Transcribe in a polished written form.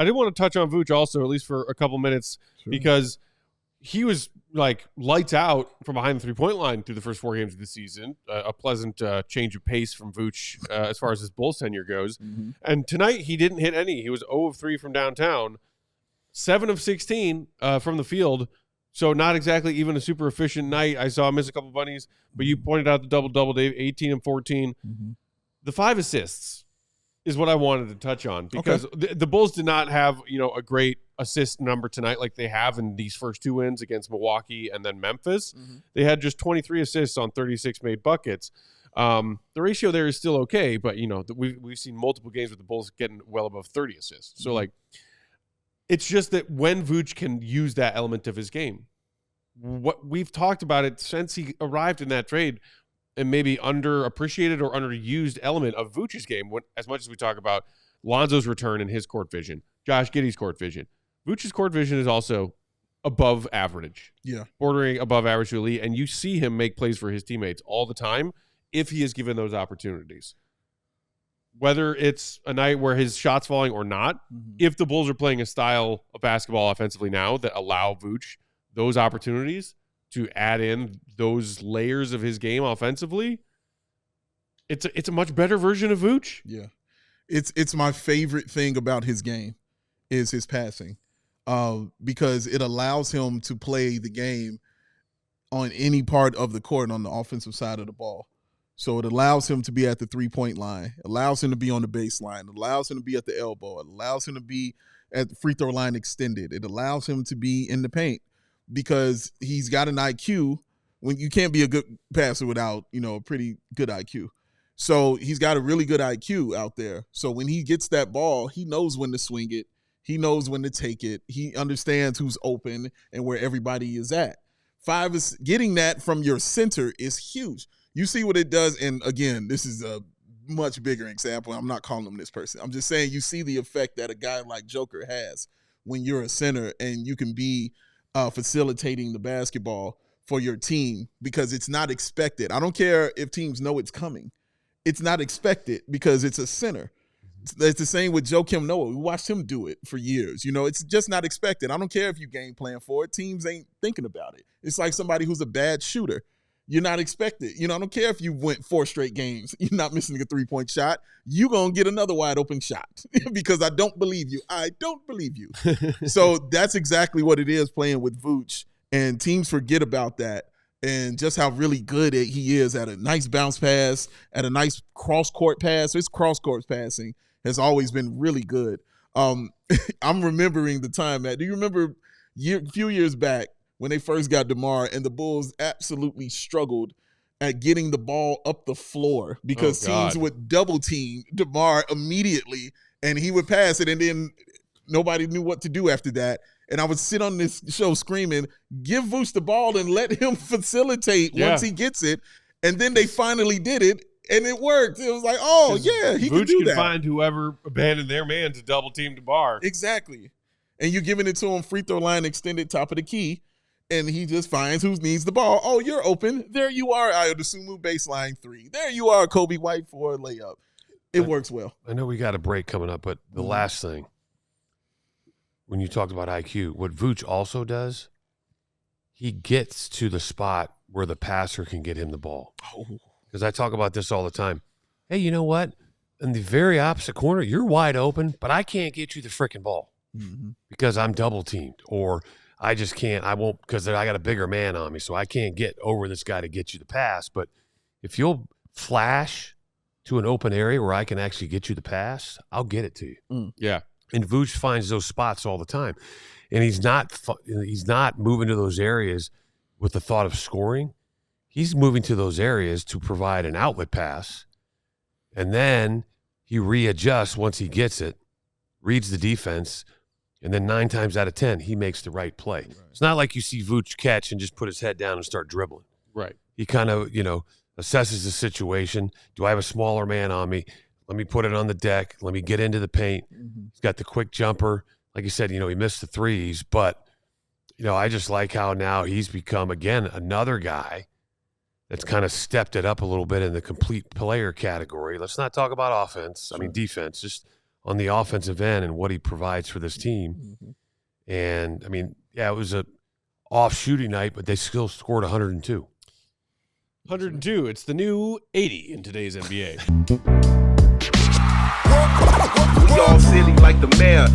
I did want to touch on Vooch also, at least for a couple minutes, because he was like lights out from behind the 3-point line through the first 4 games of the season. A pleasant change of pace from Vooch as far as his Bulls tenure goes. Mm-hmm. And tonight he didn't hit any. He was 0 of 3 from downtown, 7 of 16 from the field. So not exactly even a super efficient night. I saw him miss a couple bunnies, but you pointed out the double-double, Dave, 18 and 14. Mm-hmm. The 5 assists is what I wanted to touch on, because the Bulls did not have, a great assist number tonight like they have in these first 2 wins against Milwaukee and then Memphis. Mm-hmm. They had just 23 assists on 36 made buckets. The ratio there is still okay, but we've seen multiple games with the Bulls getting well above 30 assists. So it's just that when Vooch can use that element of his game, what we've talked about it since he arrived in that trade, and maybe underappreciated or underused element of Vooch's game, as much as we talk about Lonzo's return and his court vision, Josh Giddey's court vision. Vooch's court vision is also above average, bordering above average to elite, and you see him make plays for his teammates all the time if he is given those opportunities. Whether it's a night where his shot's falling or not, if the Bulls are playing a style of basketball offensively now that allow Vooch those opportunities to add in those layers of his game offensively, it's a much better version of Vooch. Yeah. It's my favorite thing about his game is his passing, because it allows him to play the game on any part of the court on the offensive side of the ball. So it allows him to be at the 3-point line, allows him to be on the baseline, allows him to be at the elbow, it allows him to be at the free throw line extended. It allows him to be in the paint, because he's got an IQ. When you can't be a good passer without, a pretty good IQ. So he's got a really good IQ out there. So when he gets that ball, he knows when to swing it. He knows when to take it. He understands who's open and where everybody is at. 5 is getting that from your center is huge. You see what it does. And again, this is a much bigger example. I'm not calling him this person. I'm just saying you see the effect that a guy like Joker has when you're a center and you can be facilitating the basketball for your team, because it's not expected. I don't care if teams know it's coming. It's not expected because it's a center. It's the same with Joakim Noah. We watched him do it for years. It's just not expected. I don't care if you game plan for it. Teams ain't thinking about it. It's like somebody who's a bad shooter. You're not expected. I don't care if you went 4 straight games, you're not missing a 3-point shot. You're going to get another wide open shot because I don't believe you. I don't believe you. So that's exactly what it is playing with Vooch. And teams forget about that and just how really good he is at a nice bounce pass, at a nice cross-court pass. His cross-court passing has always been really good. I'm remembering the time, Matt. Do you remember a few years back when they first got DeMar and the Bulls absolutely struggled at getting the ball up the floor because teams would double-team DeMar immediately, and he would pass it, and then nobody knew what to do after that. And I would sit on this show screaming, give Vooch the ball and let him facilitate once he gets it. And then they finally did it, and it worked. It was like, he can do that. Vooch can find whoever abandoned their man to double-team DeMar. Exactly. And you're giving it to him free throw line extended top of the key, and he just finds who needs the ball. Oh, you're open. There you are, Ayodosumu baseline 3. There you are, Kobe White for a layup. It works well. I know we got a break coming up, but the last thing, when you talked about IQ, what Vooch also does, he gets to the spot where the passer can get him the ball. Because I talk about this all the time. Hey, you know what? In the very opposite corner, you're wide open, but I can't get you the freaking ball because I'm double teamed, or I just can't. I won't, because I got a bigger man on me, so I can't get over this guy to get you the pass. But if you'll flash to an open area where I can actually get you the pass, I'll get it to you. Yeah. And Vooch finds those spots all the time. And he's not moving to those areas with the thought of scoring. He's moving to those areas to provide an outlet pass. And then he readjusts once he gets it, reads the defense, and then 9 times out of 10, he makes the right play. Right. It's not like you see Vooch catch and just put his head down and start dribbling. Right. He kind of, assesses the situation. Do I have a smaller man on me? Let me put it on the deck. Let me get into the paint. He's got the quick jumper. Like you said, he missed the threes, but, I just like how now he's become, again, another guy that's kind of stepped it up a little bit in the complete player category. Let's not talk about offense. Sure. I mean, defense, just on the offensive end and what he provides for this team. Mm-hmm. And, I mean, yeah, it was a off shooting night, but they still scored 102. 102. It's the new 80 in today's NBA. We all silly like the mayor.